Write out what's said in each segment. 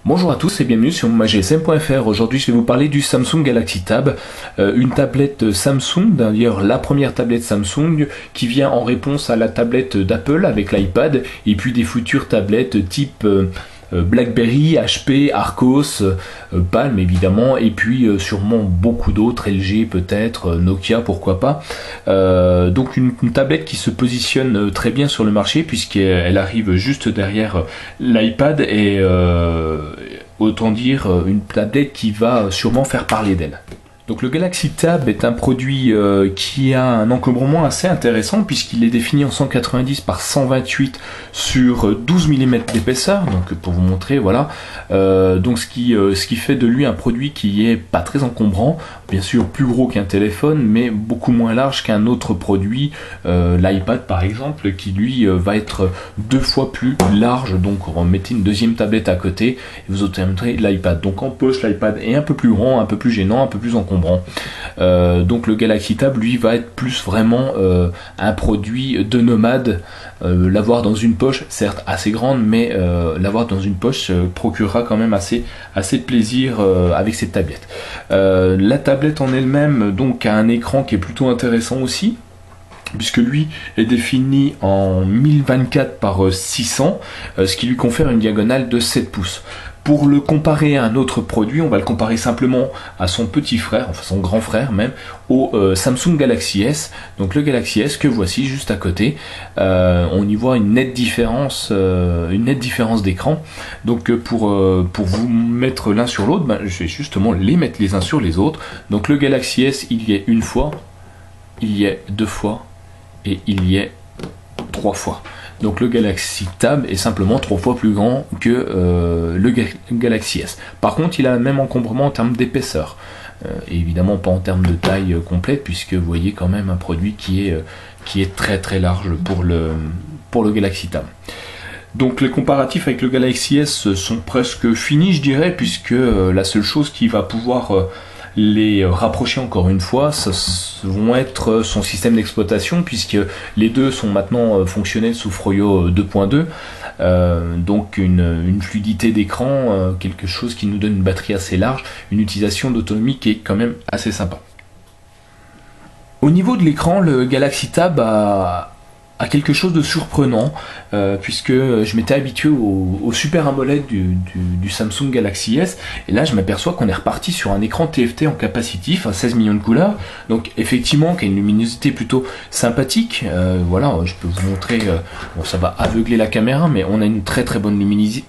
Bonjour à tous et bienvenue sur magsm.fr. Aujourd'hui je vais vous parler du Samsung Galaxy Tab, une tablette Samsung, d'ailleurs la première tablette Samsung qui vient en réponse à la tablette d'Apple avec l'iPad et puis des futures tablettes type BlackBerry, HP, Arcos, Palm évidemment, et puis sûrement beaucoup d'autres, LG peut-être, Nokia pourquoi pas. Donc une tablette qui se positionne très bien sur le marché puisqu'elle arrive juste derrière l'iPad et autant dire une tablette qui va sûrement faire parler d'elle. Donc le Galaxy Tab est un produit qui a un encombrement assez intéressant puisqu'il est défini en 190 par 128 sur 12 mm d'épaisseur, donc pour vous montrer, voilà. Donc ce qui fait de lui un produit qui est pas très encombrant, bien sûr plus gros qu'un téléphone, mais beaucoup moins large qu'un autre produit, l'iPad par exemple, qui lui va être 2 fois plus large. Donc on mettez une deuxième tablette à côté et vous obtiendrez l'iPad. Donc en poche l'iPad est un peu plus grand, un peu plus gênant, un peu plus encombrant. Donc le Galaxy Tab lui va être plus vraiment un produit de nomade. L'avoir dans une poche, certes assez grande, mais l'avoir dans une poche procurera quand même assez de plaisir avec cette tablette. La tablette en elle-même donc a un écran qui est plutôt intéressant aussi, puisque lui est défini en 1024 par 600, ce qui lui confère une diagonale de 7 pouces. Pour le comparer à un autre produit, on va le comparer simplement à son petit frère, enfin son grand frère même, au Samsung Galaxy S. Donc le Galaxy S que voici juste à côté, on y voit une nette différence d'écran. Donc pour vous mettre l'un sur l'autre, je vais justement les mettre les uns sur les autres. Donc le Galaxy S, il y est une fois, il y est deux fois et il y est trois fois. Donc le Galaxy Tab est simplement 3 fois plus grand que le Galaxy S. Par contre, il a le même encombrement en termes d'épaisseur. Et évidemment pas en termes de taille complète, puisque vous voyez quand même un produit qui est très très large pour le Galaxy Tab. Donc les comparatifs avec le Galaxy S sont presque finis, je dirais, puisque la seule chose qui va pouvoir les rapprocher encore une fois, ça vont être son système d'exploitation, puisque les deux sont maintenant fonctionnels sous Froyo 2.2, donc une fluidité d'écran, quelque chose qui nous donne une batterie assez large, une utilisation d'autonomie qui est quand même assez sympa. Au niveau de l'écran, le Galaxy Tab a quelque chose de surprenant, puisque je m'étais habitué au Super AMOLED du Samsung Galaxy S, et là je m'aperçois qu'on est reparti sur un écran TFT en capacitif à 16 millions de couleurs, donc effectivement qui a une luminosité plutôt sympathique. Voilà, je peux vous montrer, bon ça va aveugler la caméra, mais on a une très très bonne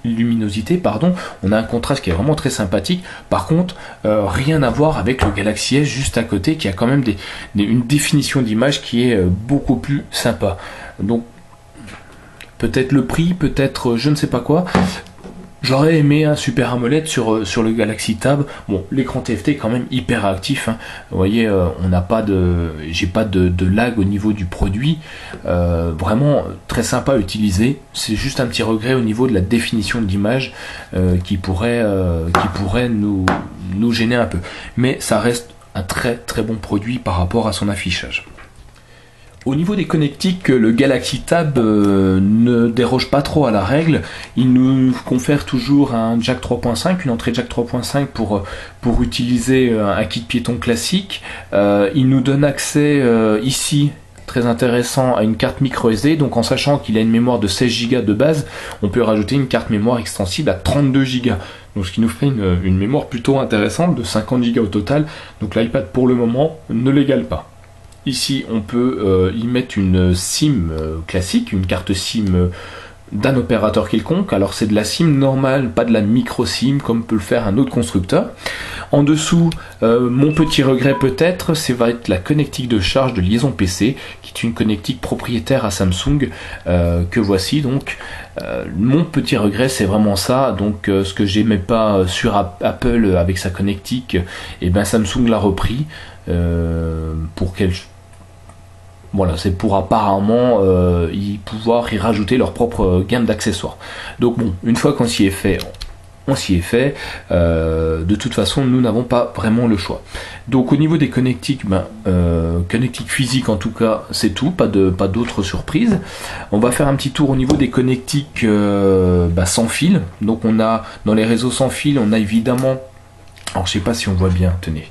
luminosité, pardon. On a un contraste qui est vraiment très sympathique. Par contre, rien à voir avec le Galaxy S juste à côté, qui a quand même une définition d'image qui est beaucoup plus sympa. Donc peut-être le prix, peut-être je ne sais pas quoi. J'aurais aimé un Super AMOLED sur le Galaxy Tab. Bon, l'écran TFT est quand même hyper actif, hein. Vous voyez, j'ai pas de lag au niveau du produit. Vraiment très sympa à utiliser. C'est juste un petit regret au niveau de la définition de l'image qui pourrait nous gêner un peu. Mais ça reste un très très bon produit par rapport à son affichage. Au niveau des connectiques, le Galaxy Tab ne déroge pas trop à la règle. Il nous confère toujours un jack 3.5, une entrée jack 3.5 pour utiliser un kit piéton classique. Il nous donne accès ici, très intéressant, à une carte micro SD. Donc en sachant qu'il a une mémoire de 16 Go de base, on peut rajouter une carte mémoire extensible à 32 Go. Donc ce qui nous fait une mémoire plutôt intéressante de 50 Go au total. Donc l'iPad pour le moment ne l'égale pas. Ici, on peut y mettre une SIM classique, une carte SIM d'un opérateur quelconque. Alors c'est de la SIM normale, pas de la micro SIM comme peut le faire un autre constructeur. En dessous, mon petit regret peut-être, ça va être la connectique de charge de liaison PC, qui est une connectique propriétaire à Samsung, que voici donc. Mon petit regret, c'est vraiment ça. Donc ce que j'aimais pas sur Apple avec sa connectique, et ben Samsung l'a repris voilà, c'est pour apparemment pouvoir y rajouter leur propre gamme d'accessoires. Donc bon, une fois qu'on s'y est fait, on s'y est fait. De toute façon, nous n'avons pas vraiment le choix. Donc au niveau des connectiques, connectiques physiques en tout cas, c'est tout, pas d'autres surprises. On va faire un petit tour au niveau des connectiques sans fil. Donc on a dans les réseaux sans fil, on a évidemment, alors je sais pas si on voit bien, tenez,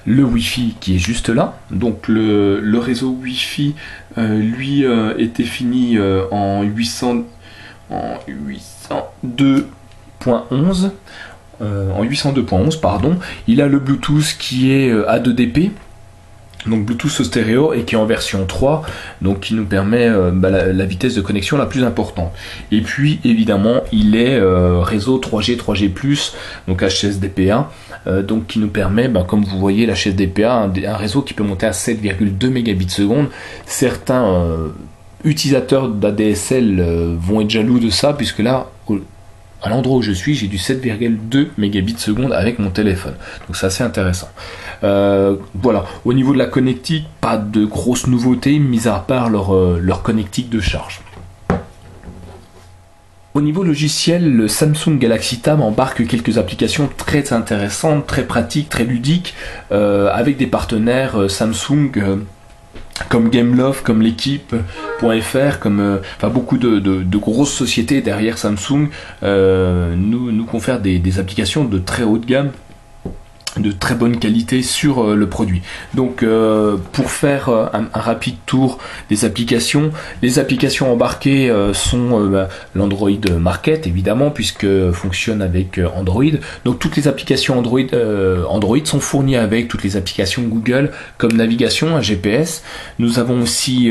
le Wi-Fi qui est juste là. Donc le réseau Wi-Fi lui était fini en 802.11. En 802.11 pardon. Il a le Bluetooth qui est A2DP, donc Bluetooth stéréo, et qui est en version 3, donc qui nous permet la vitesse de connexion la plus importante. Et puis évidemment il est réseau 3G, 3G+, donc HSDPA, donc qui nous permet, comme vous voyez, l'HSDPA, un réseau qui peut monter à 7,2 mégabits seconde. Certains utilisateurs d'ADSL vont être jaloux de ça, puisque là, à l'endroit où je suis, j'ai du 7,2 mégabits seconde avec mon téléphone. Donc c'est assez intéressant. Voilà. Au niveau de la connectique, pas de grosses nouveautés, mis à part leur connectique de charge. Au niveau logiciel, le Samsung Galaxy Tab embarque quelques applications très intéressantes, très pratiques, très ludiques, avec des partenaires Samsung comme Gameloft, comme l'équipe.fr, comme beaucoup de grosses sociétés derrière Samsung nous confèrent des applications de très haute gamme, de très bonne qualité sur le produit. Donc pour faire un rapide tour des applications, les applications embarquées sont l'Android Market évidemment, puisque fonctionne avec Android. Donc toutes les applications Android sont fournies avec toutes les applications Google, comme navigation, un GPS. Nous avons aussi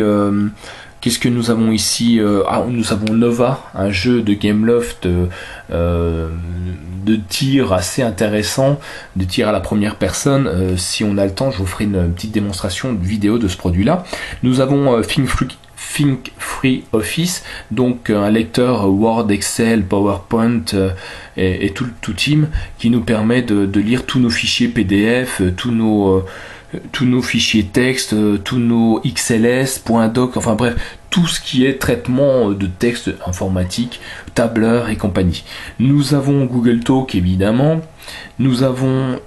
qu'est-ce que nous avons ici? Nous avons Nova, un jeu de Gameloft de tir assez intéressant, de tir à la première personne. Si on a le temps, je vous ferai une petite démonstration de vidéo de ce produit-là. Nous avons Think Free Office, donc un lecteur Word, Excel, PowerPoint et tout team, qui nous permet de lire tous nos fichiers PDF, tous nos fichiers texte, tous nos XLS, .doc, enfin bref, tout ce qui est traitement de texte informatique, tableur et compagnie. Nous avons Google Talk évidemment, nous avons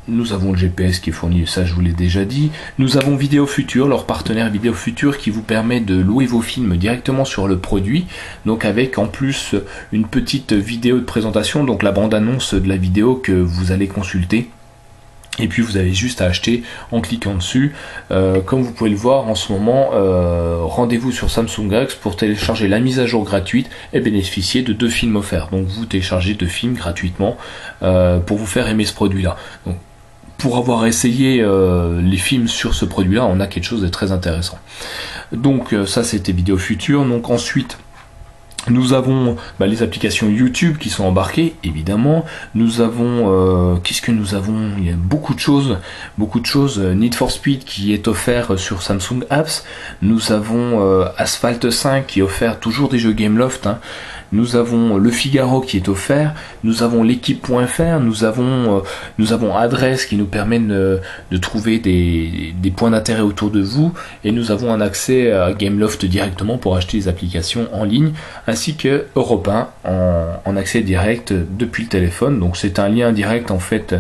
le GPS qui est fourni, ça je vous l'ai déjà dit. Nous avons Vidéo Future, leur partenaire Vidéo Future, qui vous permet de louer vos films directement sur le produit, donc avec en plus une petite vidéo de présentation, donc la bande-annonce de la vidéo que vous allez consulter. Et puis vous avez juste à acheter en cliquant dessus. Comme vous pouvez le voir en ce moment, rendez-vous sur Samsung Galaxy pour télécharger la mise à jour gratuite et bénéficier de 2 films offerts. Donc vous téléchargez 2 films gratuitement pour vous faire aimer ce produit-là. Donc, pour avoir essayé les films sur ce produit-là, on a quelque chose de très intéressant. Donc ça c'était Vidéo Future. Donc ensuite, nous avons les applications YouTube qui sont embarquées, évidemment. Nous avons, qu'est-ce que nous avons? Il y a beaucoup de choses. Need for Speed qui est offert sur Samsung Apps. Nous avons Asphalt 5 qui est offert, toujours des jeux Gameloft. Nous avons Le Figaro qui est offert, nous avons l'équipe.fr, nous avons Adresse qui nous permet de trouver des points d'intérêt autour de vous, et nous avons un accès à Gameloft directement pour acheter des applications en ligne, ainsi que Europe 1 en accès direct depuis le téléphone. Donc c'est un lien direct en fait,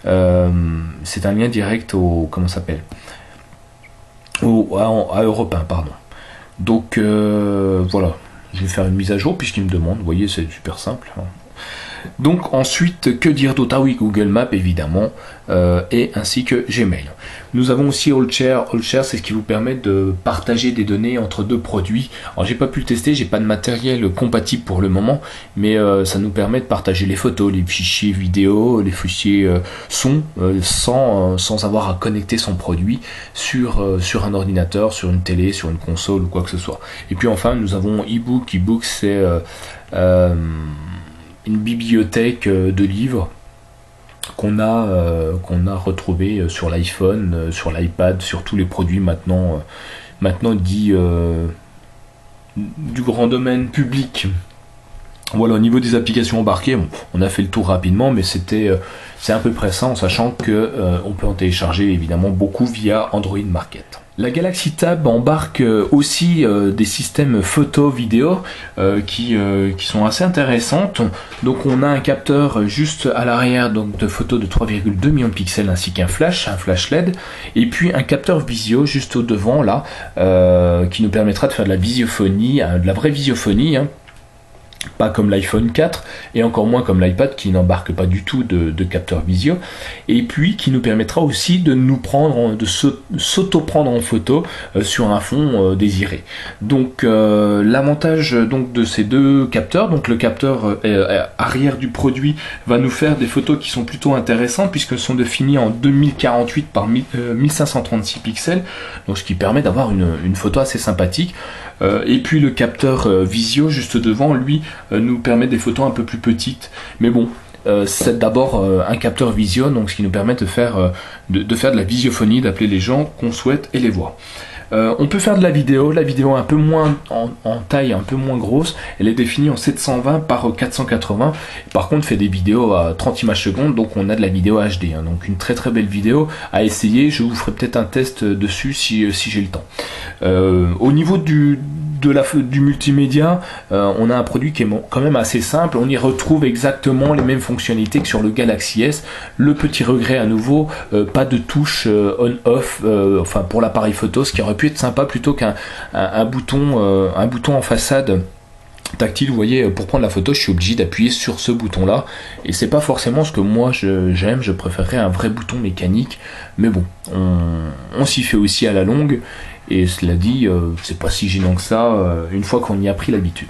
c'est un lien direct au, comment ça s'appelle, à Europe 1, pardon. Donc voilà. Je vais faire une mise à jour puisqu'il me demande, vous voyez, c'est super simple. Donc ensuite, que dire d'autre? Ah oui, Google Maps évidemment, et ainsi que Gmail. Nous avons aussi AllShare. AllShare, c'est ce qui vous permet de partager des données entre 2 produits. Alors j'ai pas pu le tester, j'ai pas de matériel compatible pour le moment, mais ça nous permet de partager les photos, les fichiers vidéo, les fichiers son, sans avoir à connecter son produit sur un ordinateur, sur une télé, sur une console ou quoi que ce soit. Et puis enfin, nous avons eBook. eBook, c'est une bibliothèque de livres qu'on a retrouvé sur l'iPhone, sur l'iPad, sur tous les produits maintenant dits du grand domaine public. Voilà, au niveau des applications embarquées, bon, on a fait le tour rapidement, mais c'est à peu près ça, en sachant que on peut en télécharger évidemment beaucoup via Android Market. La Galaxy Tab embarque aussi des systèmes photo-vidéo qui sont assez intéressantes. Donc on a un capteur juste à l'arrière donc de photos de 3,2 millions de pixels ainsi qu'un flash LED, et puis un capteur visio juste au devant là qui nous permettra de faire de la visiophonie, de la vraie visiophonie, hein. Pas comme l'iPhone 4 et encore moins comme l'iPad qui n'embarque pas du tout de capteur visio, et puis qui nous permettra aussi de nous prendre, de s'auto-prendre en photo sur un fond désiré. Donc l'avantage donc de ces deux capteurs, donc le capteur arrière du produit va nous faire des photos qui sont plutôt intéressantes puisqu'elles sont définies en 2048 par 1536 pixels, donc ce qui permet d'avoir une photo assez sympathique. Et puis le capteur visio juste devant, lui, nous permet des photos un peu plus petites. Mais bon, c'est d'abord un capteur visio, donc ce qui nous permet de faire de la visiophonie, d'appeler les gens qu'on souhaite et les voir. On peut faire de la vidéo un peu moins en taille, un peu moins grosse. Elle est définie en 720 par 480. Par contre, fait des vidéos à 30 images secondes, donc on a de la vidéo HD. Hein, donc une très très belle vidéo à essayer. Je vous ferai peut-être un test dessus si j'ai le temps. Au niveau du multimédia, on a un produit qui est quand même assez simple. On y retrouve exactement les mêmes fonctionnalités que sur le Galaxy S. Le petit regret à nouveau, pas de touche on-off, enfin pour l'appareil photo, ce qui aurait pu être sympa plutôt qu'un bouton en façade tactile. Vous voyez, pour prendre la photo, je suis obligé d'appuyer sur ce bouton là, et c'est pas forcément ce que moi j'aime. Je préférerais un vrai bouton mécanique, mais bon, on s'y fait aussi à la longue. Et cela dit, c'est pas si gênant que ça une fois qu'on y a pris l'habitude.